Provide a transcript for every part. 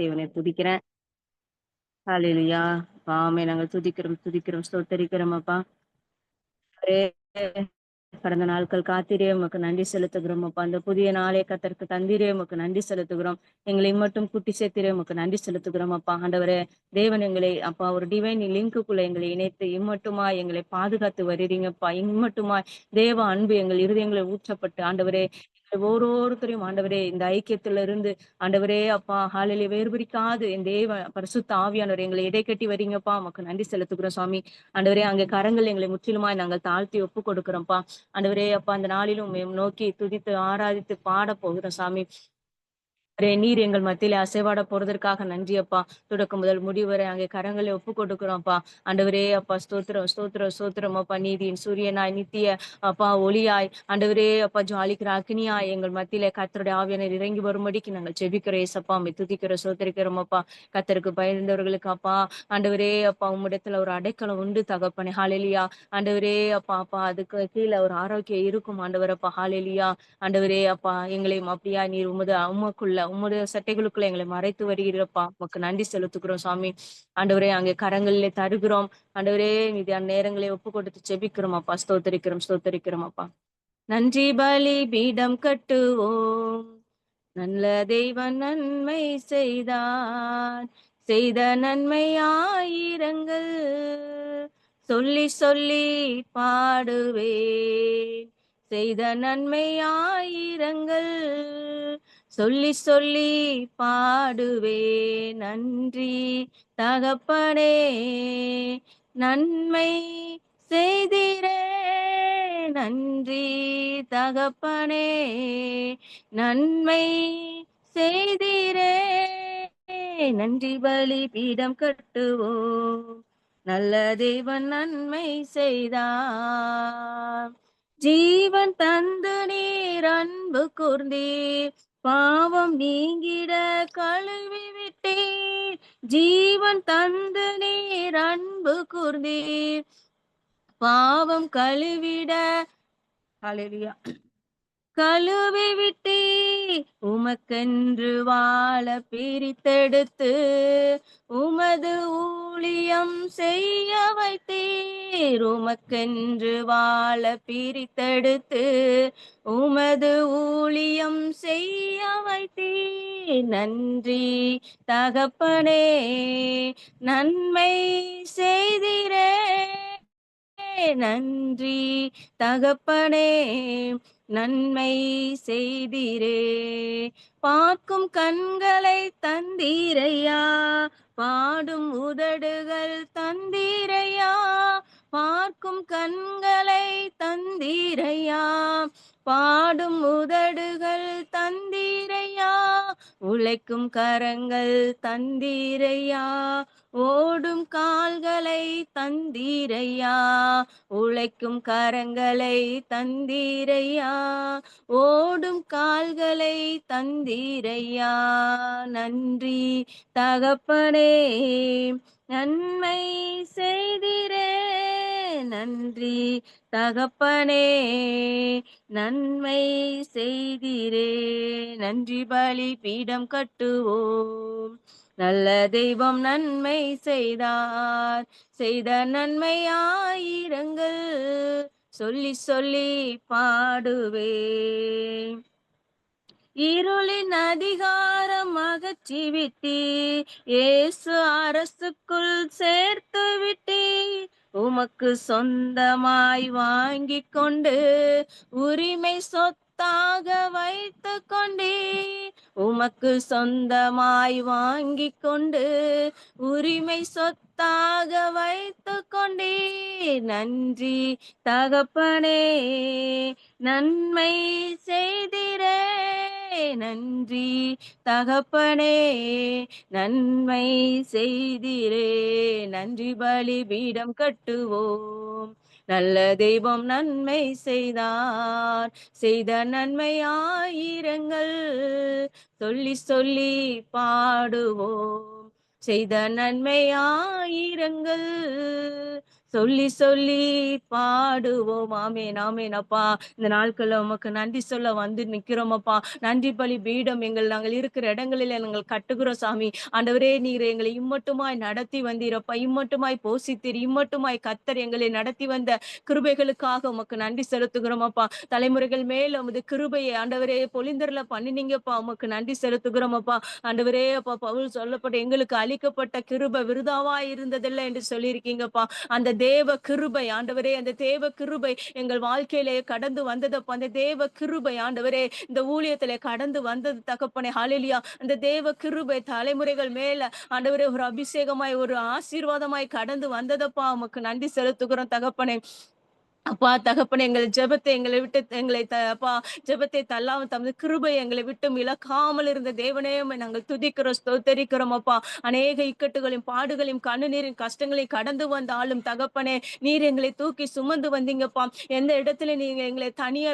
தேவனை துதிக்கிறேன். ஹalleluya. ஆமே நாங்கள் துதிக்கிறோம், துதிக்கிறோம், ஸ்தோத்தரிக்கிறோம் அப்பா. கடந்த நாட்கள் காத்திரே உமக்கு நன்றி செலுத்துகிறோம் அப்பா. அந்த புதிய நாளை கத்தருக்கு தந்திரே உமக்கு நன்றி செலுத்துகிறோம். எங்களை மட்டும் கூட்டி சேர்த்திரே உமக்கு நன்றி செலுத்துகிறோம் அப்பா. ஆண்டவரே, தேவன் எங்களை அப்பா ஒரு டிவைன் லிங்க்குள்ள எங்களை இணைத்து இம்மட்டுமா எங்களை பாதுகாத்து வருறீங்கப்பா. இம்மட்டுமா தேவ அன்பு எங்கள் இருதயங்களில் ஊற்றப்பட்டு ஆண்டவரே ஒவ்வொருத்தரையும் ஆண்டவரே இந்த ஐக்கியத்துல இருந்து ஆண்டவரே அப்பா ஹாலிலே வேறுபிரிக்காது என் தேவ பரிசுத்த ஆவியானவர் எங்களை இடைக்கட்டி வரீங்கப்பா. உமக்கு நன்றி செலுத்துகிறோம் சுவாமி. ஆண்டவரே அங்கே கரங்கள் எங்களை முற்றிலுமாய் நாங்கள் தாழ்த்தி ஒப்பு கொடுக்கிறோம்ப்பா. ஆண்டவரே அப்பா அந்த நாளிலும் நோக்கி துதித்து ஆராதித்து பாட போகிறோம் சாமி. நீர் எங்கள் மத்தியிலே அசைவாட போறதற்காக நன்றி அப்பா. தொடக்கம் முதல் முடிவரை அங்கே கரங்களை ஒப்பு கொடுக்கிறோம்ப்பா. ஆண்டவரே அப்பா ஸ்தோத்திரம் ஸ்தோத்திரம் ஸ்தோத்திரம் அப்பா. நீதியின் சூரியனாய் நித்திய அப்பா ஒளியாய் ஆண்டவரே அப்பா ஜாலிக்கிற அக்னியாய் எங்கள் மத்தியிலே கர்த்தருடைய ஆவியானவர் இறங்கி வரும்படிக்கு நாங்கள் ஜெபிக்கிறோம் ஏசப்பா. உம்மை துதிக்கிறோம் ஸ்தோத்திரிக்கிறோம் அப்பா. கர்த்தருக்கு பயந்தவர்களுக்கு அப்பா ஆண்டவரே அப்பா உம்மிடத்துல ஒரு அடைக்கலம் உண்டு தகப்பனே. ஹalleluya. ஆண்டவரே அப்பா அப்பா அதுக்கு கீழே ஒரு ஆரோக்கியம் இருக்கும் ஆண்டவர் அப்பா. ஹalleluya. ஆண்டவரே அப்பா எங்களையும் அப்படியா நீர் உம்முடைய சட்டைகளுக்குள்ள எங்களை மறைத்து வருகிறப்பா. உமக்கு நன்றி செலுத்துகிறோம் சாமி. ஆண்டவரே அங்கே கரங்களிலே தருகிறோம். ஆண்டவரே மீதியான நேரங்களை ஒப்பு கொடுத்து செபிக்கிறோம் அப்பா. ஸ்தோத்தரிக்கிறோம் ஸ்தோத்தரிக்கிறோம் அப்பா. நன்றி பலி பீடம் கட்டுவோம். நல்ல தெய்வன் நன்மை செய்தான். செய்த நன்மை ஆயிரங்கள் சொல்லி சொல்லி பாடுவேன். செய்த நன்மை ஆயிரங்கள் சொல்லி சொல்லி பாடுவேன். நன்றி தகப்பனே நன்மை செய்திரே. நன்றி தகப்பனே நன்மை செய்திரே. நன்றி பலி பீடம் கட்டுவோம். நல்ல தேவன் நன்மை செய்தார். ஜீவன் தந்து நீர் அன்பு கூர்ந்தீர். பாவம் நீங்கிட கழுவி விட்டீர். ஜீவன் தந்து நீர் அன்பு கூர்ந்தீர். பாவம் கழுவிட ஹalleluya கழுவி விட்டீ. உமக்கென்று வாழ பிரித்தெடுத்து உமது ஊழியம் செய்ய வைத்தீர். உமக்கென்று வாழ பிரித்தெடுத்து உமது ஊழியம் செய்ய வைத்தீர். நன்றி தகப்பனே நன்மை செய்திரே. நன்றி தகப்பனே நன்மை செய்திரே. பார்க்கும் கண்களை தந்தீரையா. பாடும் உதடுகள் தந்தீரையா. பார்க்கும் கண்களை தந்தீரையா. பாடும் உதடுகள் தந்தீரையா. உழைக்கும் கரங்கள் தந்தீரையா. ஓடும் கால்களை தந்தீரையா. உழைக்கும் கரங்களை தந்தீரையா. ஓடும் கால்களை தந்தீரையா. நன்றி தகப்பனே நன்மை செய்திரே. நன்றி தகப்பனே நன்மை செய்திரே. நன்றி பலி பீடம் கட்டுவோம். நல்ல தெய்வம் நன்மை செய்தார். செய்த நன்மை ஆயிரங்கள் சொல்லி சொல்லி பாடுவேன். இருளின் அதிகாரம் அகற்றி விட்டீ. இயேசு அரசுக்குள் சேர்த்து விட்டீ. உமக்கு சொந்தமாய் வாங்கி கொண்டு உரிமை சொத்தாக வைத்து கொண்டீ. உமக்கு சொந்தமாய் வாங்கி கொண்டு உரிமை சொத்தாக வைத்து கொண்டீ. நன்றி தகப்பனே நன்மை செய்திரே. நன்றி தகப்பனே நன்மை செய்திரே. நன்றி பலி பீடம் கட்டுவோம். நல்ல தெய்வம் நன்மை செய்தார். செய்த நன்மை ஆயிரங்கள் சொல்லி சொல்லி பாடுவோம். செய்த நன்மை ஆயிரங்கள் சொல்லி சொல்லி பாடுவோம். ஆமேன் ஆமேன் அப்பா. இந்த நாட்கள்ல உமக்கு நன்றி சொல்ல வந்து நிக்கிறோம் அப்பா. நன்றி பலி பீடம் நாங்கள் இருக்கிற இடங்களில் நாங்கள் கட்டுகிறோம் சாமி. ஆண்டவரே, நீர் எங்களை இம்மட்டுமாய் நடத்தி வந்தீரப்பா. இம்மட்டுமாய் போஷித்தீர். இம்மட்டுமாய் கர்த்தர் எங்களை நடத்தி வந்த கிருபைகளுக்காக உமக்கு நன்றி செலுத்துகிறோம் அப்பா. தலைமுறைகள் மேல் உமது கிருபையை ஆண்டவரே பொழிந்தருள பண்ணினீங்கப்பா. உமக்கு நன்றி செலுத்துகிறோம் அப்பா. ஆண்டவரே அப்பா, பவுல் சொல்லப்பட்ட எங்களுக்கு அளிக்கப்பட்ட கிருபை விருதாவா இருந்ததில்லை என்று சொல்லியிருக்கீங்கப்பா. அந்த தேவ கிருபை ஆண்டவரே, அந்த தேவ கிருபை எங்கள் வாழ்க்கையிலே கடந்து வந்ததப்பா. அந்த தேவ கிருபை ஆண்டவரே இந்த ஊழியத்திலே கடந்து வந்தது தகப்பனே. ஹalleluya. அந்த தேவ கிருபை தலைமுறைகள் மேல ஆண்டவரே ஒரு அபிஷேகமாய் ஒரு ஆசீர்வாதமாய் கடந்து வந்ததப்பா. உமக்கு நன்றி செலுத்துகிறோம் தகப்பனே. அப்பா தகப்பனே, எங்கள் ஜெபத்தை எங்களை விட்டு எங்களை அப்பா ஜெபத்தை தள்ளாம தமது கிருபை எங்களை விட்டு இழக்காமல் இருந்த தேவனே, உம்மை நாங்கள் துதிக்கிறோம், ஸ்தோத்தரிக்கிறோம் அப்பா. அநேக இக்கட்டுகளையும் பாடுகளையும் கண்ணீரின் கஷ்டங்களையும் கடந்து வந்தாலும் தகப்பனே, நீர் எங்களை தூக்கி சுமந்து வந்தீங்கப்பா. எந்த இடத்துல நீங்க எங்களை தனியா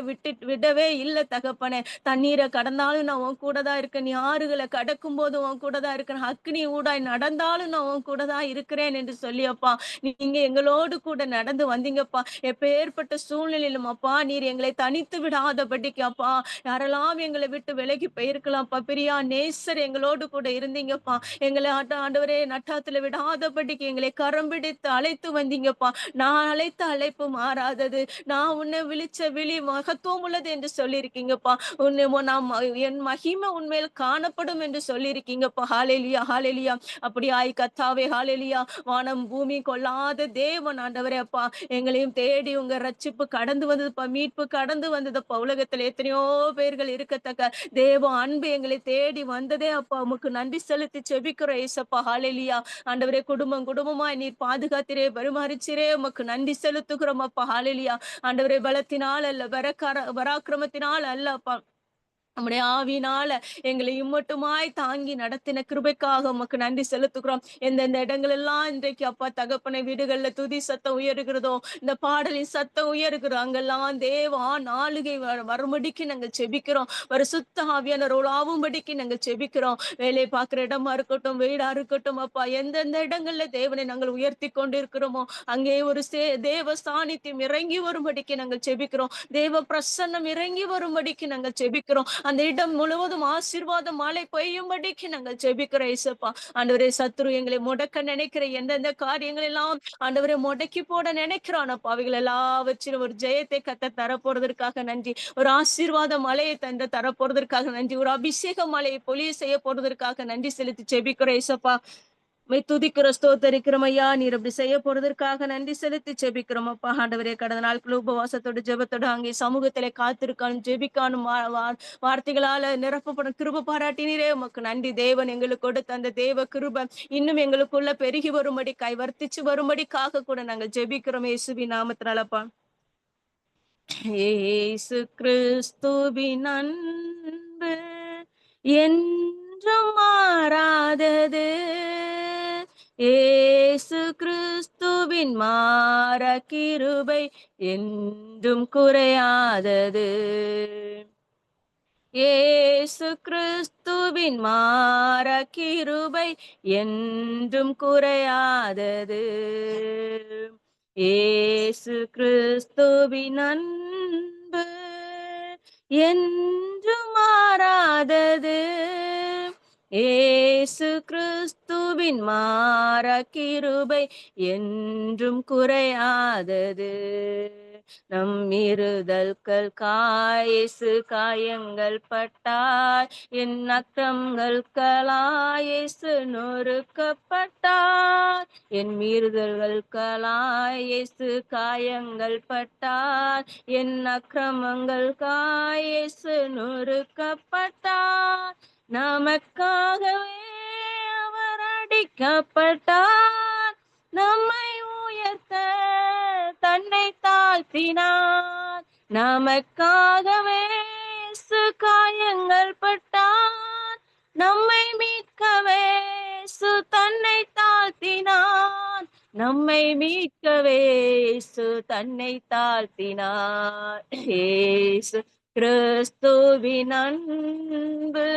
விடவே இல்லை தகப்பனே. தண்ணீரை கடந்தாலும் நான் உன் கூட தான் இருக்கேன். நீ ஆறுகளை கடக்கும் போது உன் கூட தான் இருக்கிறேன். அக்னி ஊடாய் நடந்தாலும் நான் உன் கூட தான் இருக்கிறேன் என்று சொல்லி அப்பா, நீங்க எங்களோடு கூட நடந்து வந்தீங்கப்பா. எப்பேற்பட்ட சூழ்நிலையிலும் அப்பா, நீர் எங்களை தனித்து விடாதபடிக்கு அப்பா, யாரெல்லாம் எங்களை விட்டு விலகி போயிருக்கலாம்ப்பா, பிரியா நேசர் எங்களோடு கூட இருந்தீங்கப்பா. எங்களை ஆண்டவரே நட்டாத்துல விடாதபடிக்கு எங்களை கரம் பிடித்து அழைத்து வந்தீங்கப்பா. நான் அழைத்த அழைப்பு மாறாதது, நான் உன்னை விழிச்ச விழி மகத்துவம் உள்ளது என்று சொல்லியிருக்கீங்கப்பா. உன்னை நாம் என் மகிமை உண்மையில் காணப்படும் என்று சொல்லியிருக்கீங்கப்பா. ஹalleluya ஹalleluya. அப்படியாய் கர்த்தாவே ஹalleluya. வானம் பூமி கொள்ளாத தேவன் ஆண்டவரே அப்பா, எங்களையும் தேடி உங்க ரட்சிப்பு கடந்து வந்ததுப்பா. மீட்பு கடந்து வந்ததுப்பா. உலகத்துல எத்தனையோ பேர்கள் இருக்கத்தக்க தேவ அன்பு எங்களை தேடி வந்ததே அப்பா. உமக்கு நன்றி செலுத்தி செபிக்கிறோம் ஏசப்பா. ஹalleluya. ஆண்டவரே, குடும்பம் குடும்பமாய் நீர் பாதுகாத்திரே பரிமாறிச்சிரே உமக்கு நன்றி செலுத்துகிறோம் அப்பா. ஹalleluya. ஆண்டவரே, பலத்தினால் அல்ல, பராக்கிரமத்தினால் அல்ல அப்பா, நம்முடைய ஆவியினால எங்களை இம்மட்டுமாய் தாங்கி நடத்தின கிருபைக்காக உமக்கு நன்றி செலுத்துகிறோம். எந்தெந்த இடங்கள் எல்லாம் இன்றைக்கு அப்பா தகப்பனை வீடுகள்ல துதி சத்தம் உயருகிறதோ, இந்த பாடலின் சத்தம் உயருகிறோம், அங்கெல்லாம் தேவா நாளுகை வரும்படிக்கு நாங்கள் செபிக்கிறோம். பரிசுத்த ஆவியானவர் உலாவும்படிக்கு நாங்கள் செபிக்கிறோம். வேலை பார்க்கிற இடமா இருக்கட்டும், வீடா இருக்கட்டும் அப்பா, எந்தெந்த இடங்கள்ல தேவனை நாங்கள் உயர்த்தி கொண்டிருக்கிறோமோ அங்கே ஒரு தேவ சாநித்தியம் இறங்கி வரும்படிக்கு நாங்கள் செபிக்கிறோம். தேவ பிரசன்னம் இறங்கி வரும்படிக்கு நாங்கள் செபிக்கிறோம். அந்த இடம் முழுவதும் ஆசீர்வாதம் மழை பெய்யும்படிக்கு நாங்கள் ஜெபிக்கிறோம் இயேசுப்பா. ஆண்டவரே, சத்துரு எங்களை முடக்க நினைக்கிற எந்தெந்த காரியங்கள் எல்லாம் ஆண்டவரே முடக்கி போட நினைக்கிறானப்பா, அவைகள் எல்லாவற்றிலும் ஒரு ஜெயத்தை கத்த தரப்போறதற்காக நன்றி. ஒரு ஆசீர்வாத மழையை தரப்போறதற்காக நன்றி. ஒரு அபிஷேக மழையை பொழிய செய்ய போறதற்காக நன்றி செலுத்தி ஜெபிக்கிறோம் இயேசுப்பா. துதிக்கிறோம், ஸ்தோத்தரிக்கிறோம் ஐயா. நீர் அப்படி செய்ய போறதற்காக நன்றி செலுத்தி ஜெபிக்கிறோம் அப்பா. ஆண்டவரே, கடந்த நாட்கள் உபவாசத்தோடு ஜெபத்தோடு அங்கே சமூகத்திலே காத்திருக்கானும் ஜெபிக்கானும் வார்த்தைகளால நிரப்பப்படும் கிருப பாராட்டினீரே உமக்கு நன்றி. தேவன் எங்களுக்கு கொடுத்த அந்த தேவ கிருப இன்னும் எங்களுக்குள்ள பெருகி வரும்படி கைவர்த்திச்சு வரும்படிக்காக கூட நாங்கள் ஜெபிக்கிறோம் இயேசுவின் நாமத்தினாலப்பா. இயேசு கிறிஸ்துவின் அன்பு என்றும் மாறாதது. இயேசு கிறிஸ்துவின் மாற கிருபை என்றும் குறையாதது. இயேசு கிறிஸ்துவின் மாற கிருபை என்றும் குறையாதது. இயேசு கிறிஸ்துவின் அன்பு என்றும் மாறாதது. இயேசு கிறிஸ்துவின் மாற கிருபை என்றும் குறையாதது. நம் இருதல்கள் காயேசு காயங்கள் பட்டார், என் அக்கிரமங்களுக்களாயேசு நொறுக்கப்பட்டார். என் மீறுதல்களுக்களாயேசு காயங்கள் பட்டார், என் அக்கிரமங்களுக்காயேசு நொறுக்கப்பட்டார். நமக்காகவே அவர் அடிக்கப்பட்டார், நம்மை உயர்த்த தன்னை தாழ்த்தினார். நமக்காகவே காயங்கள் பட்டார், நம்மை மீட்கவே தன்னை தாழ்த்தினார். நம்மை மீட்கவே தன்னை தாழ்த்தினார். இயேசு கிறிஸ்துவின் அன்பு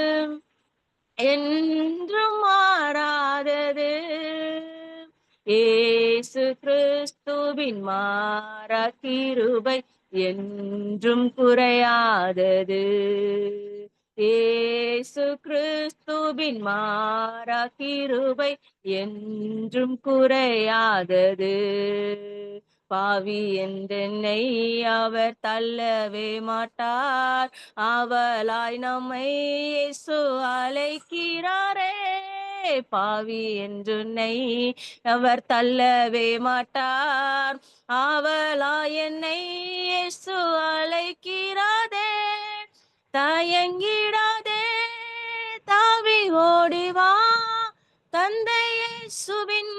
என்றும் மாறாதது. இயேசு கிறிஸ்துவின் மாறா கிருபை என்றும் குறையாதது. இயேசு கிறிஸ்துவின் மாறா கிருபை என்றும் குறையாதது. பாவி என்றென்னை அவர் தள்ளவே மாட்டார், ஆவலாய் நம்மை இயேசு அழைக்கிறாரே. பாவி என்றுன்னை அவர் தள்ளவே மாட்டார், ஆவலாய் என்னை இயேசு அழைக்கிறாதே. தயங்கிடாதே, தாவி ஓடிவா, தந்தை இயேசுவின்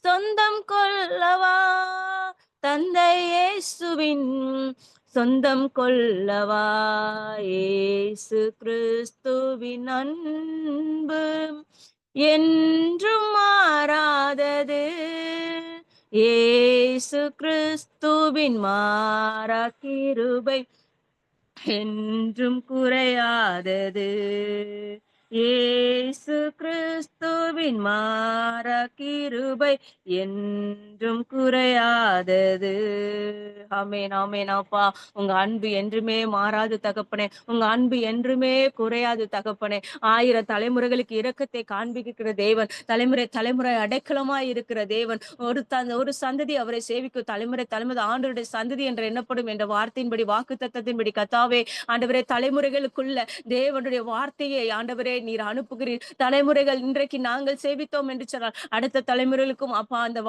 சொந்தம் கொள்ளவா, தந்தை இயேசுவின் சொந்தம் கொள்ளவா. இயேசு கிறிஸ்துவின் அன்பு என்றும் மாறாதது. இயேசு கிறிஸ்துவின் மாறா கிருபை என்றும் குறையாதது. இயேசு கிறிஸ்துவின் மாறா கிருபை என்றும் குறையாதது. ஆமென், ஆமென். அப்பா, உங்க அன்பு என்றுமே மாறாது தகப்பனே, உங்க அன்பு என்றுமே குறையாது தகப்பனே. 1000 தலைமுறைகளுக்கு இரக்கத்தை காண்பிக்கிற தேவன், தலைமுறை தலைமுறை அடைக்கலமாய் இருக்கிற தேவன். ஒரு சந்ததி அவரை சேவிக்கும், தலைமுறை தலைமுறை ஆண்டவருடைய சந்ததி என்று எண்ணப்படும் என்ற வார்த்தையின்படி, வாக்கு தத்தத்தின்படி கத்தாவே ஆண்டவரே, தலைமுறைகளுக்குள்ள தேவனுடைய வார்த்தையை ஆண்டவரே நீர் அனுப்புகிறீர். தலைமுறைகள் இன்றைக்கு நாங்கள் சேவித்தோம் என்று சொன்னால் அடுத்த தலைமுறைகளுக்கும் அப்பா அந்த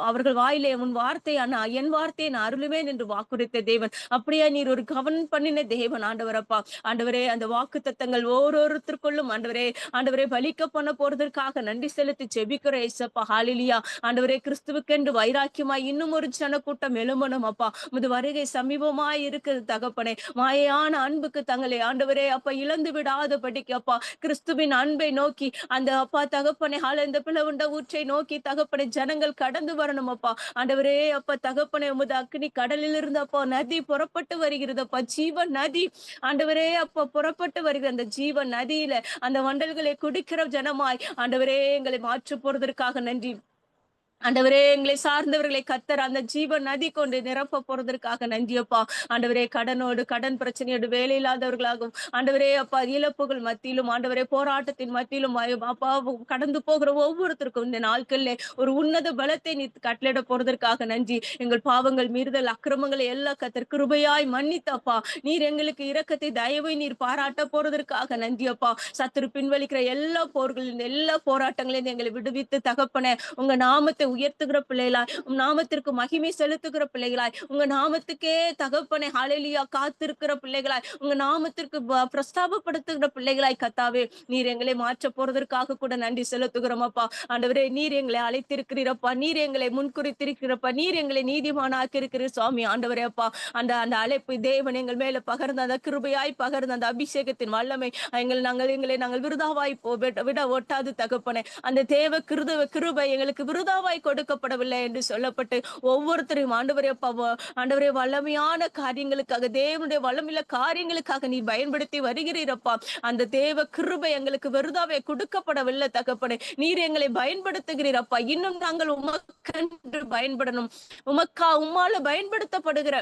அவர்கள் வாயிலே உன் வார்த்தை என் வார்த்தையை நான் அருளுவேன் என்று வாக்குரைத்த தேவன். அப்படியே நீர் ஒரு கவனம் பண்ணின தேவன் ஆண்டவரப்பா. ஆண்டவரே, அந்த வாக்கு தத்தங்கள் ஒவ்வொருத்தருக்குள்ளும் ஆண்டவரே ஆண்டவரே பலிக்க பண்ண போறதற்காக நன்றி செலுத்தி ஜெபிக்கிற ஏசப்பா. ஹalleluya. ஆண்டவரே, கிறிஸ்துவுக்கென்று வைராக்கியமாய் இன்னும் ஒரு ஜனக்கூட்டம் எழும்பணும் அப்பா. உமது வருகை சமீபமாய் இருக்குது தகப்பனே. மாயான அன்புக்கு தங்களை ஆண்டவரே அப்பா இழந்து விடாதபடிக்கு அப்பா கிறிஸ்துவின் அன்பை நோக்கி அந்த அப்பா தகப்பனை இந்த பிளவுண்ட ஊற்றை நோக்கி தகப்பனை ஜனங்கள் கடந்து வரணும் அப்பா. ஆண்டவரே அப்பா தகப்பனை உமது அக்னி கடலில் இருந்து அப்பா நதி புறப்பட்டு வருகிறது அப்பா, ஜீவன் நதி. ஆண்டவரே அப்பா புறப்பட்டு வருகிற அந்த ஜீவன் நதியில அந்த வண்டல்களை குடிக்கிற ஜனமாய் ஆண்டவரே எங்களை மாற்ற போறதற்காக நன்றி. ஆண்டவரே, எங்களை சார்ந்தவர்களை கத்தர் அந்த ஜீவன் நதி கொண்டு நிரப்ப போறதற்காக நன்றியப்பா. ஆண்டவரே, கடன் பிரச்சனையோடு வேலை இல்லாதவர்களாகும் ஆண்டவரே அப்பா இழப்புகள் மத்தியிலும் ஆண்டவரே போராட்டத்தின் மத்தியிலும் அப்பா கடந்து போகிற ஒவ்வொருத்தருக்கும் இந்த நாட்கள்ல ஒரு உன்னத பலத்தை நீ கட்டளிட போறதற்காக நன்றி. எங்கள் பாவங்கள் மீறுதல் அக்கிரமங்களை எல்லாம் கத்தர் கிருபையாய் மன்னித்தப்பா. நீர் எங்களுக்கு இரக்கத்தை தயவை நீர் பாராட்ட போறதற்காக நன்றியப்பா. சத்துரு பின்வலிக்கிற எல்லா போர்களின் எல்லா போராட்டங்களையும் எங்களை விடுவித்து தகப்பனே உங்க நாமத்தை உயர்த்துகிற பிள்ளைகளாய், உம் நாமத்திற்கு மகிமை செலுத்துகிற பிள்ளைகளாய், உங்க நாமத்துக்கே தகப்பனை ஹalleluya காத்திருக்கிற பிள்ளைகளாய், உங்க நாமத்திற்கு பிரஸ்தாபப்படுத்துகிற பிள்ளைகளாய் கத்தாவே நீர் எங்களை மாற்ற போறதற்காக கூட நன்றி செலுத்துகிறோம் அப்பா. ஆண்டவரே, நீர் எங்களை அழைத்திருக்கிறீரப்பா, நீர் எங்களை முன்குறித்திருக்கிறப்பா, நீர் எங்களை நீதிமானாக்கி இருக்கிறீர் சுவாமி. ஆண்டவரே அப்பா, அந்த அந்த அழைப்பு தேவன் எங்கள் மேல பகர்ந்த அந்த கிருபையாய் பகர்ந்த அந்த அபிஷேகத்தின் வல்லமை எங்களை விருதாவாய் விட ஒட்டாது தகப்பனே. அந்த தேவ கிருபை எங்களுக்கு விருதாவாய் கொடுக்கப்படவில்லை என்று சொல்லப்பட்டு ஒவ்வொருத்தரையும் ஆண்டவரே வல்லமையான காரியங்களுக்காக தேவனுடைய வல்லமையுள்ள காரியங்களுக்காக நீ பயன்படுத்தி வருகிறீரப்பா. அந்த தேவ கிருபை எங்களுக்கு வெறுதாவே கொடுக்கப்படவில்லை தகப்பனே. நீர் எங்களை பயன்படுத்துகிறீரப்பா. இன்னும் நாங்கள் உமக்கென்று பயன்படணும். உம்மால பயன்படுத்தப்படுகிற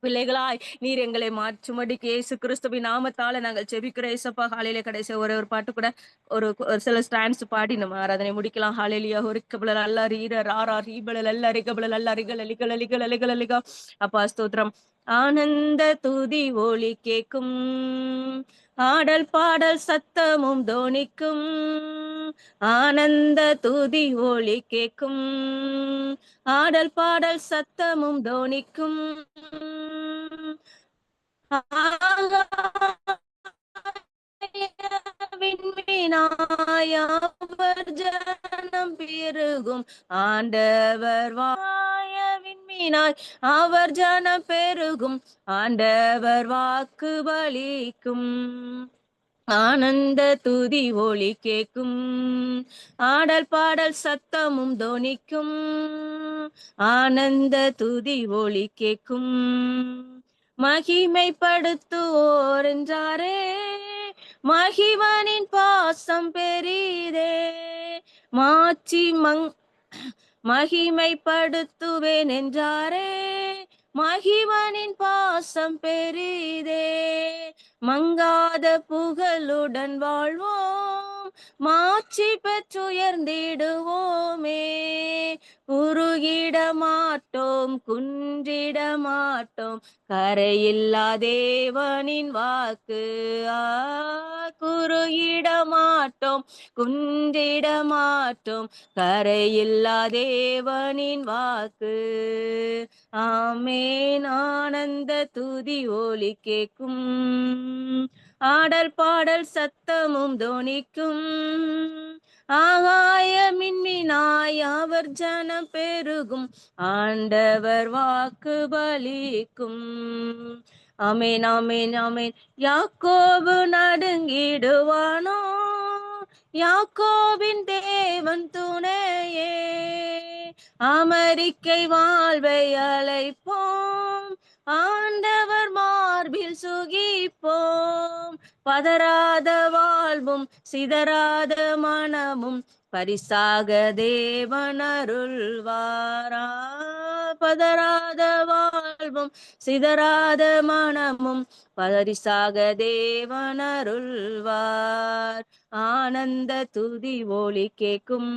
பிள்ளைகளாய் நீர் எங்களை மாற்றும்படிக்கு இயேசு கிறிஸ்துவின் நாமத்தால நாங்கள் ஜெபிக்கிற ஏசப்பா. ஹalleluya. கடைசி ஒரு பாட்டு கூட ஒரு சில ஸ்டாண்ட்ஸ் பாடி நம்ம ஆராதனை முடிக்கலாம். ஹalleluya. ஒரு கபல அல்ல ரீர ராரா ரீபல அல்ல ரிகபல அல்ல ரிகல லிகல லிகல லிகல லிகா. அப்பா ஸ்தோத்திரம். ஆனந்த துதி ஒலி கேக்கும், ஆடல் பாடல் சத்தமும் தோனிக்கும், ஆனந்த துதி ஒலி கேக்கும், ஆடல் பாடல் சத்தமும் தோனிக்கும், விண்மீனாயவர் ஜனம் பெருகும், ஆண்டவர் விண்மீனாய் அவர் ஜனம் பெருகும், ஆண்டவர் வாக்கு பலிக்கும், ஆனந்த துதி ஒலி கேக்கும், ஆடல் பாடல் சத்தமும் தோனிக்கும், ஆனந்த துதி ஒலி கேக்கும், மகிமைப்படுத்துவோர் என்றாரே மகிமனின் பாசம் பெரிதே, மகிமைப்படுத்துவேன் என்றாரே. மகிவனின் பாசம் பெரிதே. மங்காத புகழுடன் வாழ்வோம், மாட்சி பெற்றுயர்ந்திடுவோமே. உருகிட மாட்டோம், குன்றிட மாட்டோம், கரையில்லா தேவனின் வாக்கு. ஆ, குறுகிட மாட்டோம், குன்றிட மாட்டோம், கரையில்லா தேவனின் வாக்கு. ஆமேன். ஆனந்த துதி ஒலி கேக்கும், ஆடல் பாடல் சத்தமும் தொனிக்கும். ஆகாய மின்மினாய் அவர் ஜனம் பெருகும், ஆண்டவர் வாக்கு பலிக்கும். ஆமேன், ஆமேன், ஆமேன். யாக்கோபு நடுங்கிடுவானோ, யாக்கோபின் தேவன் துணையே. அமெரிக்கை வாழ்வை அழைப்போம், ஆண்டவர் மார்பில் சுகிப்போம். பதறாத வாழ்வும் சிதறாத மனமும் பரிசாக தேவன் அருள்வாரா. பதறாத வாழ்வும் சிதறாத மனமும் பரிசாக தேவன் அருள்வார். ஆனந்த துதி ஒலி கேக்கும்,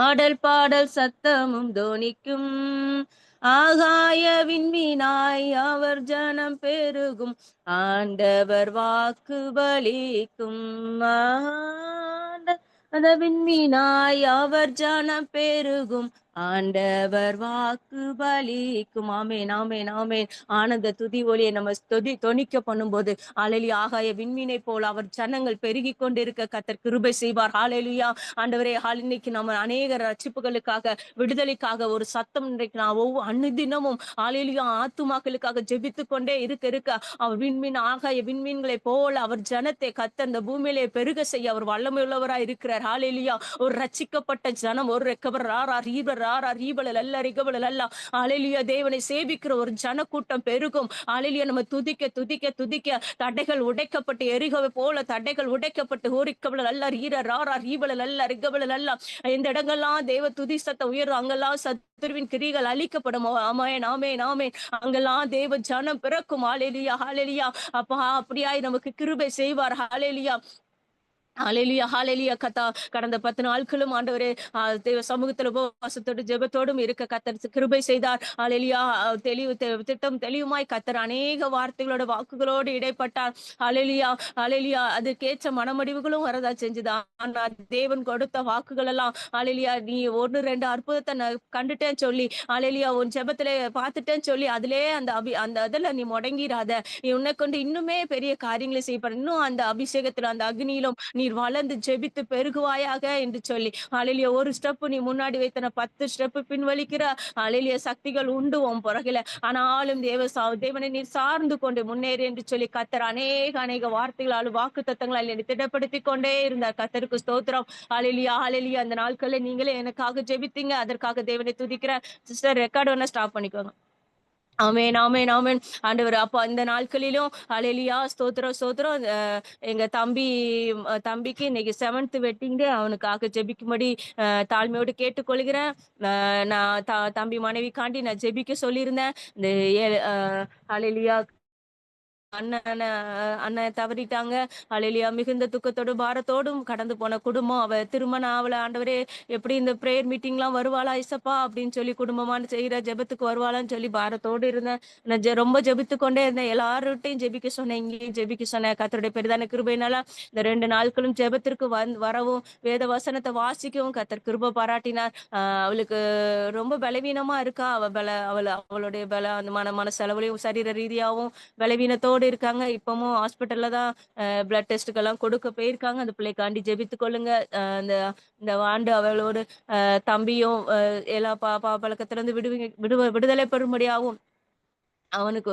ஆடல் பாடல் சத்தமும் தொனிக்கும். ஆகாய விண்மீனாய் அவர் ஜனம் பெருகும், ஆண்டவர் வாக்கு பலிக்கும். அந்த விண்மீனாய் அவர் ஜனம் பெருகும், ஆண்டவர் வாக்கு பலிக்கும். ஆமேன், ஆமேன், ஆமேன். ஆனந்த துதி ஒலியை நம்ம தொனிக்க பண்ணும்போது ஹalleluya, ஆகாய விண்மீனை போல அவர் ஜனங்கள் பெருகி கொண்டிருக்க கர்த்தர் கிருபை செய்வார். ஹalleluya. ஆண்டவரே, இன்னைக்கு நம்ம அநேக ரட்சிப்புகளுக்காக, விடுதலைக்காக ஒரு சத்தம் இன்றைக்கு நான் அனுதினமும் ஹalleluya ஆத்துமாக்களுக்காக ஜெபித்து கொண்டே இருக்க அவர் விண்மீன், ஆகாய விண்மீன்களை போல அவர் ஜனத்தை கர்த்தர் இந்த பூமியிலே பெருக செய்ய அவர் வல்லமை உள்ளவராய் இருக்கிறார். ஹalleluya. ஒரு ரட்சிக்கப்பட்ட ஜனம், ஒரு ரெக்கவர் ராரா ரீபர் ராரா ரீபல அல்ல ரிகபல அல்ல. ஹalleluya. தேவனை சேவிக்கிற ஒரு ஜன கூட்டம் பெருகும். ஹalleluya. நம்ம துதிக்க துதிக்க துதிக்க தடைகள் உடைக்கப்பட்டு, எரிகவை போல தடைகள் உடைக்கப்பட்டு, ஓரிக்கபல அல்ல ரீர ராரா ரீபல அல்ல ரிகபல அல்ல. இந்த இடங்கள்லாம் தேவ துதி சத்தம் உயரும், அங்கெல்லாம் சத்துருவின் கிரிகள் அழிக்கப்படும். ஆமென், ஆமென், ஆமென். அங்கெல்லாம் தேவ ஜனம் பிறக்கும். ஹalleluya, ஹalleluya. அப்பா அப்படியாய் நமக்கு கிருபை செய்வார். ஹalleluya. ஹalleluya, ஹalleluya. கடந்த 10 நாட்களும் ஆண்டவரே தேவ சமூகத்துல உபவாசத்தோடு ஜெபத்தோடும் இருக்க கர்த்தர் கிருபை செய்தார். ஹalleluya. தெளிவு திட்டம் தெளிவுமாய் கர்த்தர் அநேக வார்த்தைகளோட வாக்குகளோடு இடைப்பட்டார். ஹalleluya, ஹalleluya. அதுக்கேற்ற மனமடிவுகளும் வரதா செஞ்சது. ஆனா தேவன் கொடுத்த வாக்குகள் எல்லாம் ஹalleluya, நீ 1 2 அற்புதத்தை நான் கண்டுட்டேன்னு சொல்லி, ஹalleluya, உன் ஜெபத்திலே பார்த்துட்டேன்னு சொல்லி அதிலே அந்த இதுல நீ முடங்கிராத. நீ உன்னை கொண்டு இன்னுமே பெரிய காரியங்களை செய்யப்பட, இன்னும் அந்த அபிஷேகத்துல அந்த அக்னியிலும் நீர் வளர்ந்து ஜெபித்து பெருகுவாயாக என்று சொல்லி, ஹalleluya, ஒரு ஸ்டெப் நீ முன்னாடி வைத்தன 10 ஸ்டெப் பின்வலிக்கிற ஹalleluya சக்திகள் உண்டு உன் பிறகுல. ஆனாலும் தேவனை நீர் சார்ந்து கொண்டு முன்னேறு என்று சொல்லி கர்த்தர் அநேக வார்த்தைகளாலும் வாக்கு தத்தங்களால் என்னை திடப்படுத்திக் கொண்டே இருந்தார். கர்த்தருக்கு ஸ்தோத்திரம். ஹalleluya, ஹalleluya. அந்த நாட்களில் நீங்களே எனக்காக ஜெபித்தீங்க, அதற்காக தேவனை துதிக்கிறேன். சிஸ்டர் ரெக்கார்ட் வேணா ஸ்டாப் பண்ணிக்கோங்க. ஆமென், ஆமென், ஆமென். ஆண்டவர் அப்ப இந்த நாட்களிலும் ஹalleluya ஸ்தோத்திரம், ஸ்தோத்திரம். எங்க தம்பிக்கு இன்னைக்கு 7th வெட்டிங் டே. அவனுக்காக ஜெபிக்கும்படி தாழ்மையோடு கேட்டுக்கொள்கிறேன். நான் தம்பி மனைவிக்காண்டி நான் ஜெபிக்க சொல்லியிருந்தேன். இந்த ஹalleluya அண்ணன் தவறிட்டாங்க. ஹalleluya. மிகுந்த துக்கத்தோடும் பாரத்தோடும் கடந்து போன குடும்பம். அவ திருமணம் ஆவல. ஆண்டவரே, எப்படி இந்த பிரேயர் மீட்டிங்லாம் வருவாளா இசப்பா அப்படின்னு சொல்லி, குடும்பமான செய்யற ஜெபத்துக்கு வருவாளான்னு சொல்லி பாரத்தோடு இருந்தேன். நான் ரொம்ப ஜெபித்து கொண்டே இருந்தேன். எல்லார்கிட்டையும் ஜெபிக்க சொன்னேன், இங்கேயும் ஜெபிக்க சொன்னேன். கர்த்தருடைய பெரிதான கிருபையினால இந்த 2 நாட்களும் ஜெபத்திற்கு வரவும், வேத வசனத்தை வாசிக்கவும் கர்த்தர் கிருபை பாராட்டினார். அவளுக்கு ரொம்ப பலவீனமா இருக்கா. அவளுடைய அந்த மனசளவுலையும் சரீர ரீதியாகவும் பலவீனத்தோடு இருக்காங்க. இப்பவும் ஹாஸ்பிட்டல்ல தான் பிளட் டெஸ்ட்டுக்கு எல்லாம் கொடுக்க போயிருக்காங்க. அந்த பிள்ளைக்காண்டி ஜெபித்துக் கொள்ளுங்க. இந்த இந்த ஆண்டு அவளோடு தம்பியும் எல்லா பழக்கத்துல இருந்து விடுதலை பெறும்படியாகவும் அவனுக்கு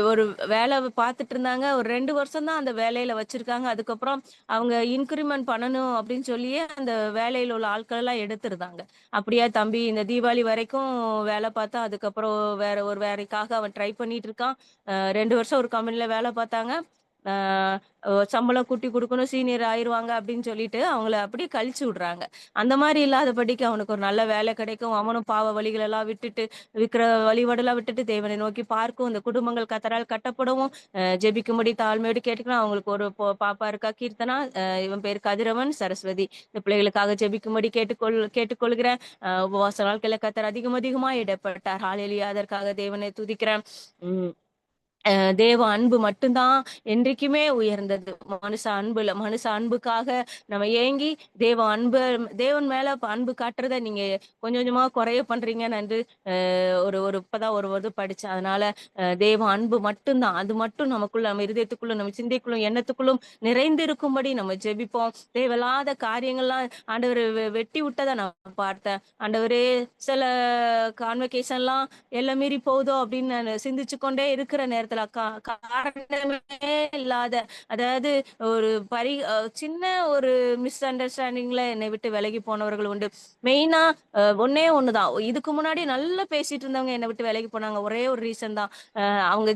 ஒரு வேலை பார்த்துட்டு இருந்தாங்க. ஒரு 2 வருஷம் தான் அந்த வேலையில வச்சிருக்காங்க. அதுக்கப்புறம் அவங்க இன்கிரிமெண்ட் பண்ணணும் அப்படின்னு சொல்லியே அந்த வேலையில உள்ள ஆட்கள் எல்லாம் எடுத்திருந்தாங்க. அப்படியே தம்பி இந்த தீபாவளி வரைக்கும் வேலை பார்த்தா, அதுக்கப்புறம் வேற ஒரு வேலைக்காக அவன் ட்ரை பண்ணிட்டு இருக்கான். 2 வருஷம் ஒரு கம்பெனில வேலை பார்த்தாங்க. சம்பளம் கூட்டி குடுக்கணும், சீனியர் ஆயிருவாங்க அப்படின்னு சொல்லிட்டு அவங்கள அப்படியே கழிச்சு விடுறாங்க. அந்த மாரி இல்லாதபடிக்கு அவனுக்கு ஒரு நல்ல வேலை கிடைக்கும். அவனும் பாவ வழிகளெல்லாம் விட்டுட்டு, இருக்கிற வழிபாடெல்லாம் விட்டுட்டு தேவனை நோக்கி பார்க்கும். இந்த குடும்பங்கள் கர்த்தரால் கட்டப்படவும், ஜெபிக்கும்படி தாழ்மையோடு கேட்டுக்கலாம். அவங்களுக்கு ஒரு பாப்பா இருக்கா கீர்த்தனா, இவன் பேரு கதிரவன், சரஸ்வதி. இந்த பிள்ளைகளுக்காக ஜெபிக்கும்படி கேட்டுக்கொள்கிறேன். உபவாச நாட்கள்ல கர்த்தர் அதிகம் அதிகமா இடப்பட்டார். ஹalleluya! அதற்காக தேவனை துதிக்கிறேன். ம். தேவ அன்பு மட்டும் தான் என்றைக்குமே உயர்ந்தது. மனுஷ அன்புக்காக நம்ம ஏங்கி, தேவ அன்பு தேவன் மேல அன்பு காட்டுறத நீங்க கொஞ்சம் கொஞ்சமா குறைய பண்றீங்கன்னு வந்து ஒரு ஒரு இப்பதான் ஒரு இது படிச்சேன். அதனால தேவ அன்பு மட்டும் தான். அது மட்டும் நமக்குள்ள, நம்ம இருதயத்துக்குள்ள, நம்ம சிந்தைக்குள்ளும், எண்ணத்துக்குள்ளும் நிறைந்திருக்கும்படி நம்ம ஜெபிப்போம். தேவையில்லாத காரியங்கள்லாம் ஆண்டவர் வெட்டி விட்டத நான் பார்த்தேன். ஆண்டவரே, சில கான்வகேஷன்லாம் எல்லை மீறி போகுதோ அப்படின்னு நான் சிந்திச்சு கொண்டே இருக்கிற நேரத்துல காரணமே இல்லாத, அதாவது ஒரு சின்ன ஒரு மிஸ் அண்டர்ஸ்டாண்டிங்ல என்னை விட்டு விலகி போனவர்கள் உண்டு. மெயினா ஒண்ணே ஒண்ணுதான். இதுக்கு முன்னாடி நல்லா பேசிட்டு இருந்தவங்க என்னை விட்டு விலகி போனாங்க. ஒரே ஒரு ரீசன் தான். அவங்க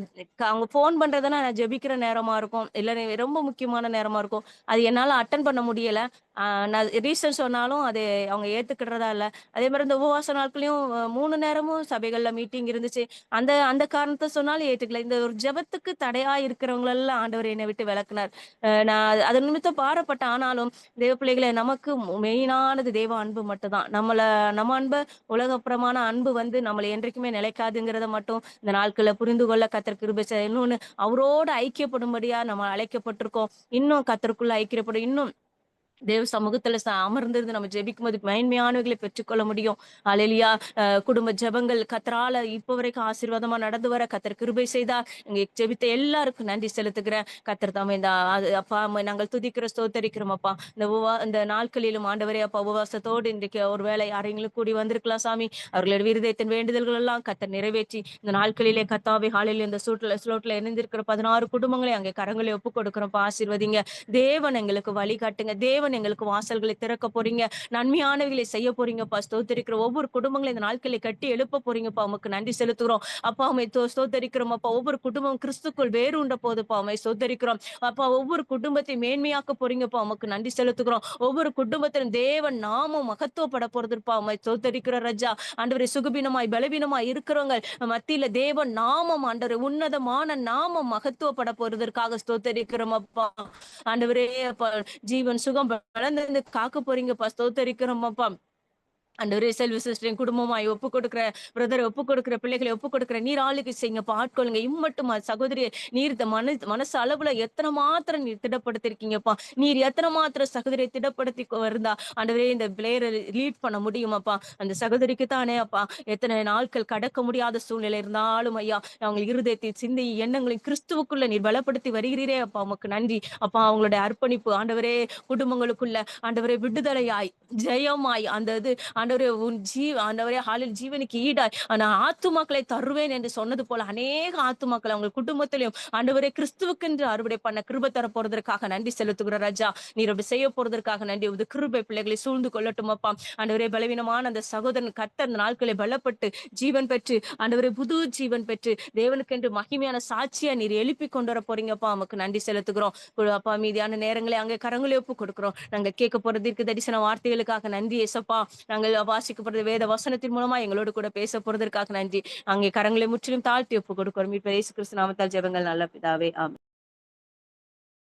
அவங்க ஃபோன் பண்றதுன்னா நான் ஜெபிக்கிற நேரமா இருக்கும். இல்ல ரொம்ப முக்கியமான நேரமா இருக்கும். அது என்னால அட்டெண்ட் பண்ண முடியல. நான் ரீசன் சொன்னாலும் அது அவங்க ஏத்துக்கிடுறதா இல்ல. அதே மாரி இந்த உபவாச நாட்களையும் 3 நேரமும் சபைகள்ல மீட்டிங் இருந்துச்சு. அந்த அந்த காரணத்த சொன்னாலும் ஏத்துக்கல. இந்த ஒரு ஜெபத்துக்கு தடையா இருக்கிறவங்களெல்லாம் ஆண்டவர் என்னை விட்டு விலக்குனார். நான் அது நிமித்தம் பாரப்பட்டேன். ஆனாலும் தேவ பிள்ளைகளே, நமக்கு மெயினானது தேவ அன்பு மட்டும் தான். நம்ம அன்ப உலகப்புறமான அன்பு வந்து நம்மள என்றைக்குமே நிலைக்காதுங்கிறத மட்டும் இந்த நாட்கள்ல புரிந்து கொள்ள கர்த்தர் கிருபை இன்னொன்னு, அவரோடு ஐக்கியப்படும்படியா நம்ம அழைக்கப்பட்டிருக்கோம். இன்னும் கர்த்தருக்குள்ள ஐக்கியப்படும். இன்னும் தேவ சமூகத்துல அமர்ந்திருந்து நம்ம ஜெபிக்கும்போது மேன்மையானவைகளை பெற்றுக்கொள்ள முடியும். அல்லேலூயா! குடும்ப ஜெபங்கள் கர்த்தரால இப்ப வரைக்கும் ஆசீர்வாதமா நடந்து வர கர்த்தர் கிருபை செய்தார். இங்க ஜெபித்த எல்லாருக்கும் நன்றி செலுத்துகிறேன். கர்த்தர் தாமே இந்த அப்பா நாங்கள் துதிக்கிற ஸ்தோத்தரிக்கிறோம் அப்பா. இந்த நாட்களிலும் ஆண்டவரே அப்பா, உபவாசத்தோடு இன்றைக்கு ஒரு வேளை யாரெങ്കിലും கூடி வந்திருக்கலாம் சாமி. அவர்களுடைய இருதயத்தின் வேண்டுதல்கள் எல்லாம் கர்த்தர் நிறைவேற்றி இந்த நாட்களிலே கர்த்தாவே ஹalleluya, இந்த ஸ்லோட்ல இணைந்திருக்கிற 16 குடும்பங்களை அங்கே கரங்களை ஒப்புக் கொடுக்கிறோம்ப்பா. ஆசீர்வதிங்க. தேவன் எங்களுக்கு வழிகாட்டுங்க. தேவன் எங்களுக்கு வாசல்களை திறக்க போறீங்க. நன்மையானவைகளை செய்ய போறீங்கப்பா. ஸ்தோத்திரிக்கிற ஒவ்வொரு குடும்பங்களையும் இந்த நாட்களில் கட்டி எழுப்ப போறீங்கப்பா. உமக்கு நன்றி செலுத்துகிறோம். அப்பா, உம்மை ஸ்தோத்திரிக்கிறோம் அப்பா. ஒவ்வொரு குடும்பம் கிறிஸ்துக்குள் வேரூண்ட போதுப்பா. உம்மை ஸ்தோத்திரிக்கிறோம். அப்பா, ஒவ்வொரு குடும்பத்தையும் மேன்மையாக்க போறீங்கப்பா. உமக்கு நன்றி செலுத்துகிறோம். ஒவ்வொரு குடும்பத்திலும் தேவன் நாமம் மகத்துவப்பட போறதுப்பா. உம்மை ஸ்தோத்திரிக்கிற ராஜா. ஆண்டவரே, சுகபீனமாய் பலவீனமாய் இருக்கிறவங்க மத்தியில தேவன் நாமம், ஆண்டவரே, உன்னதமான நாமம் மகத்துவப்பட போறதற்காக ஸ்தோத்திரிக்கிறோம் அப்பா. ஆண்டவரே அப்பா, ஜீவன் சுகம் பலந்து காக்க போறீங்கப்பா. ஸ்தோத்திரிக்கிறோம் அப்பா. ஆண்டவரே, செல்வி சிஸ்டரின் குடும்பமாய் ஒப்புக் கொடுக்கிற பிரதரை ஒப்புக் கொடுக்கிற பிள்ளைகளை ஒப்புக் கொடுக்கிற நீர் ஆளுகை செய்யுங்கப்பா. ஆட்கொள்ளுங்க. இம்மட்டும் சகோதரி, நீர் இந்த மனசு அளவுல எத்தனை மாத்திரம் நீர் திடப்படுத்திருக்கீங்கப்பா. நீர் எத்தனை மாத்திரம் சகோதரியை திடப்படுத்தி இருந்தா ஆண்டவரே இந்த பிளேயரை லீட் பண்ண முடியுமாப்பா. அந்த சகோதரிக்கு தானே அப்பா எத்தனை நாட்கள் கடக்க முடியாத சூழ்நிலை இருந்தாலும் ஐயா, அவங்க இருதயத்தை சிந்தை எண்ணங்களையும் கிறிஸ்துவுக்குள்ள நீர் பலப்படுத்தி வருகிறீரே அப்பா. உமக்கு நன்றி அப்பா. அவங்களுடைய அர்ப்பணிப்பு ஆண்டவரே, குடும்பங்களுக்குள்ள ஆண்டவரே விடுதலையாய் ஜெயமாய் அந்த இது ஆண்டவரே, ஆண்டவரே ஜீவனுக்கு ஈடாய் நான் ஆத்துமாக்களை தருவேன் என்று சொன்னது போல அநேக ஆத்துமாக்களை அவங்க குடும்பத்திலையும் ஆண்டவரே கிறிஸ்துவுக்கென்று அறுவடை பண்ண கிருபை தர போறதற்காக நன்றி செலுத்துகிற ராஜா. நீர் அப்படி செய்ய போறதற்காக நன்றி. இது கிருபை பிள்ளைகளை சூழ்ந்து கொள்ளட்டும் அப்பா. ஆண்டவரே, பலவீனமான அந்த சகோதரன் கர்த்தர் அந்த நாட்களை பலப்பட்டு ஜீவன் பெற்று ஆண்டவரே புது ஜீவன் பெற்று தேவனுக்கென்று மகிமையான சாட்சியா நீர் எழுப்பி கொண்டு வர போறீங்கப்பா. நமக்கு நன்றி செலுத்துகிறோம் அப்பா. மீதியான நேரங்களை அங்கே கரங்களை ஒப்பு கொடுக்கிறோம். நாங்க கேட்க போறதற்கு தரிசன வார்த்தைகளுக்காக நன்றி ஏசப்பா. நாங்கள் வாசிக்கப்படுற வேத வசனத்தின் மூலமா எங்களோடு கூட பேச போறதற்காக நன்றி. அங்கே கரங்களை முற்றிலும் தாழ்த்தி ஒப்பு கொடுக்கிறோம். இப்ப இயேசு கிறிஸ்து நாமத்தால் ஜெபங்கள் நல்ல பிதாவே, ஆமென்.